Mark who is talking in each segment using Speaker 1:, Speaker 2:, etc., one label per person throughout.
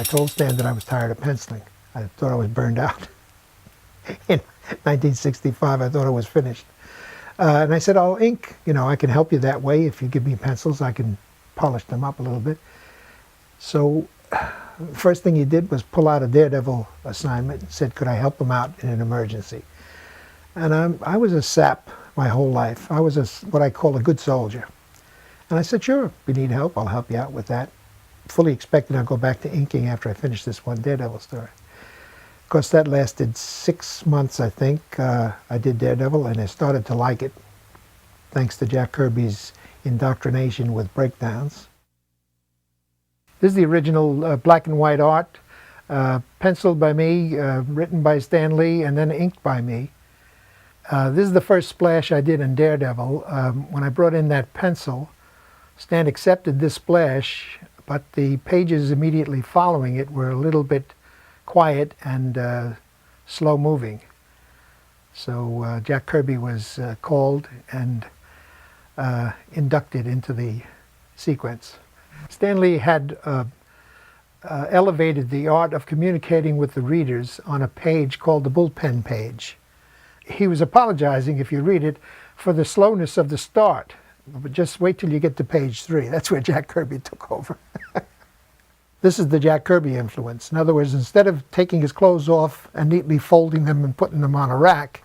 Speaker 1: I told Stan that I was tired of penciling. I thought I was burned out. In 1965, I thought I was finished. And I said, "Oh, ink, I can help you that way. If you give me pencils, I can polish them up a little bit." So the first thing he did was pull out a Daredevil assignment and said, could I help him out in an emergency? And I was a sap my whole life. I was what I call a good soldier. And I said, sure, if you need help, I'll help you out with that. Fully expecting I'll go back to inking after I finish this one Daredevil story. Of course, that lasted 6 months, I think. I did Daredevil, and I started to like it, thanks to Jack Kirby's indoctrination with breakdowns. This is the original black and white art, penciled by me, written by Stan Lee, and then inked by me. This is the first splash I did in Daredevil. When I brought in that pencil, Stan accepted this splash, but the pages immediately following it were a little bit quiet and slow moving. So Jack Kirby was called and inducted into the sequence. Stan Lee had elevated the art of communicating with the readers on a page called the bullpen page. He was apologizing, if you read it, for the slowness of the start. But just wait till you get to page 3. That's where Jack Kirby took over. This is the Jack Kirby influence. In other words, instead of taking his clothes off and neatly folding them and putting them on a rack,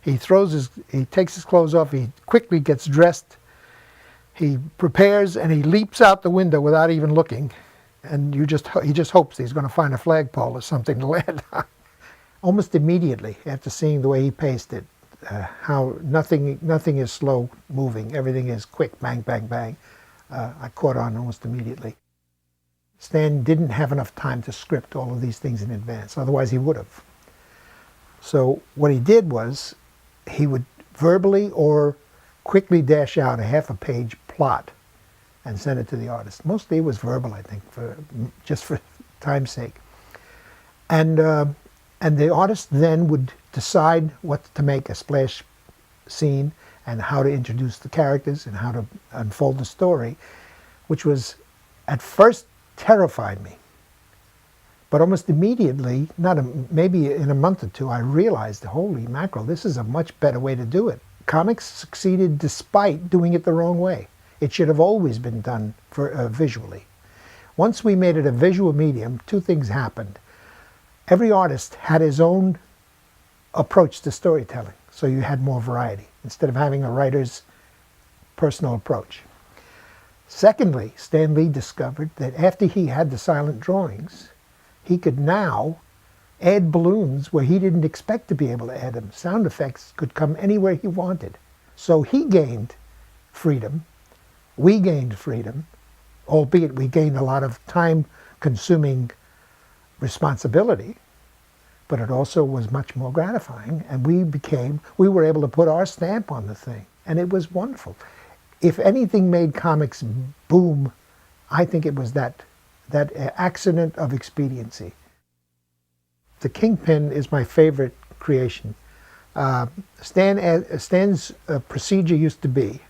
Speaker 1: he takes his clothes off, he quickly gets dressed, he prepares, and he leaps out the window without even looking. And he just hopes he's going to find a flagpole or something to land on. Almost immediately, after seeing the way he paced it, how nothing is slow moving, everything is quick, bang, bang, bang, I caught on almost immediately. Stan didn't have enough time to script all of these things in advance, otherwise he would have. So what he did was, he would verbally or quickly dash out a half-a-page plot and send it to the artist. Mostly it was verbal, I think, just for time's sake. And the artist then would decide what to make a splash scene and how to introduce the characters and how to unfold the story, which was, at first, terrified me. But almost immediately, maybe in a month or two, I realized, holy mackerel, this is a much better way to do it. Comics succeeded despite doing it the wrong way. It should have always been done visually. Once we made it a visual medium, two things happened. Every artist had his own approach to storytelling, so you had more variety, instead of having a writer's personal approach. Secondly, Stan Lee discovered that after he had the silent drawings, he could now add balloons where he didn't expect to be able to add them. Sound effects could come anywhere he wanted. So he gained freedom. We gained freedom, albeit we gained a lot of time-consuming responsibility, but it also was much more gratifying, and we were able to put our stamp on the thing, and it was wonderful. If anything made comics boom, I think it was that accident of expediency. The Kingpin is my favorite creation. Stan's procedure used to be,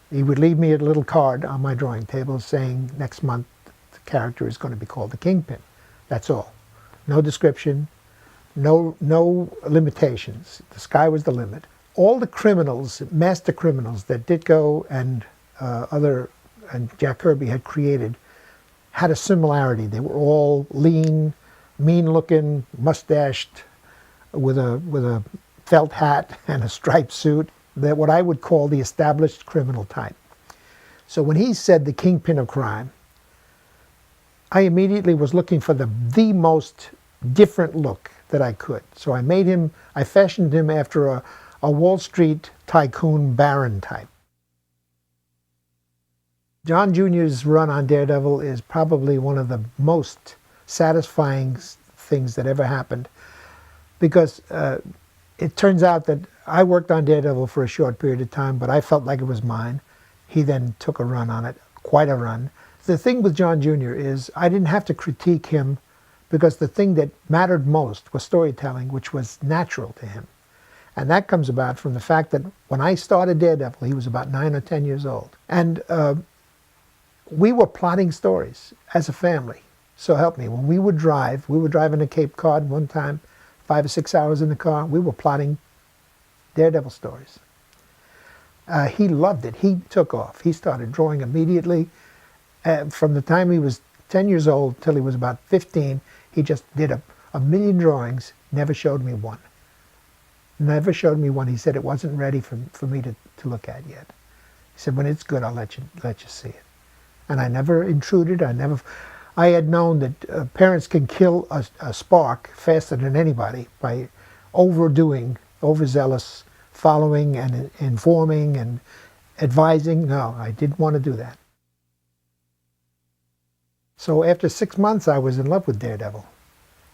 Speaker 1: he would leave me a little card on my drawing table saying next month the character is going to be called the Kingpin. That's all. No description, no limitations. The sky was the limit. All the criminals, master criminals that Ditko and Jack Kirby had created had a similarity. They were all lean, mean-looking, mustached, with a felt hat and a striped suit. That what I would call the established criminal type. So when he said the Kingpin of crime, I immediately was looking for the most different look that I could. So I fashioned him after a Wall Street tycoon baron type. John Jr.'s run on Daredevil is probably one of the most satisfying things that ever happened, because it turns out that I worked on Daredevil for a short period of time, but I felt like it was mine. He then took a run on it, quite a run. The thing with John Jr. is I didn't have to critique him, because the thing that mattered most was storytelling, which was natural to him. And that comes about from the fact that when I started Daredevil, he was about 9 or 10 years old. And we were plotting stories as a family. So help me, when we were driving to Cape Cod one time, 5 or 6 hours in the car, we were plotting Daredevil stories. He loved it. He took off. He started drawing immediately. From the time he was 10 years old till he was about 15, he just did a million drawings, never showed me one. Never showed me one. He said it wasn't ready for me to look at yet. He said, when it's good, I'll let you see it. And I never intruded. I had known that parents can kill a spark faster than anybody by overdoing, overzealous following and informing and advising. No, I didn't want to do that. So after 6 months, I was in love with Daredevil.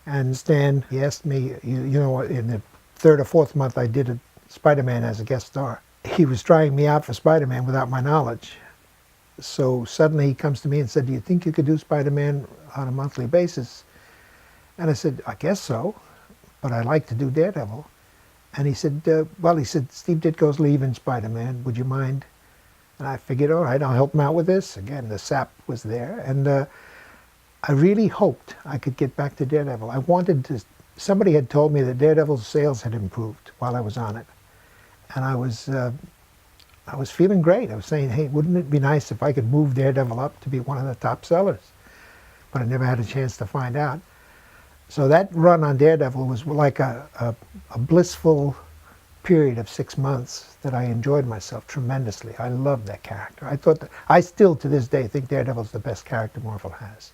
Speaker 1: And Stan, he asked me, you know, in the third or fourth month, I did a Spider-Man as a guest star. He was trying me out for Spider-Man without my knowledge. So suddenly he comes to me and said, do you think you could do Spider-Man on a monthly basis? And I said, I guess so, but I like to do Daredevil. And he said, he said, Steve Ditko's leaving Spider-Man, would you mind? And I figured, all right, I'll help him out with this. Again, the sap was there. And I really hoped I could get back to Daredevil. I wanted to, somebody had told me that Daredevil's sales had improved while I was on it. And I was feeling great. I was saying, hey, wouldn't it be nice if I could move Daredevil up to be one of the top sellers? But I never had a chance to find out. So that run on Daredevil was like a blissful period of 6 months that I enjoyed myself tremendously. I loved that character. I still to this day think Daredevil's the best character Marvel has.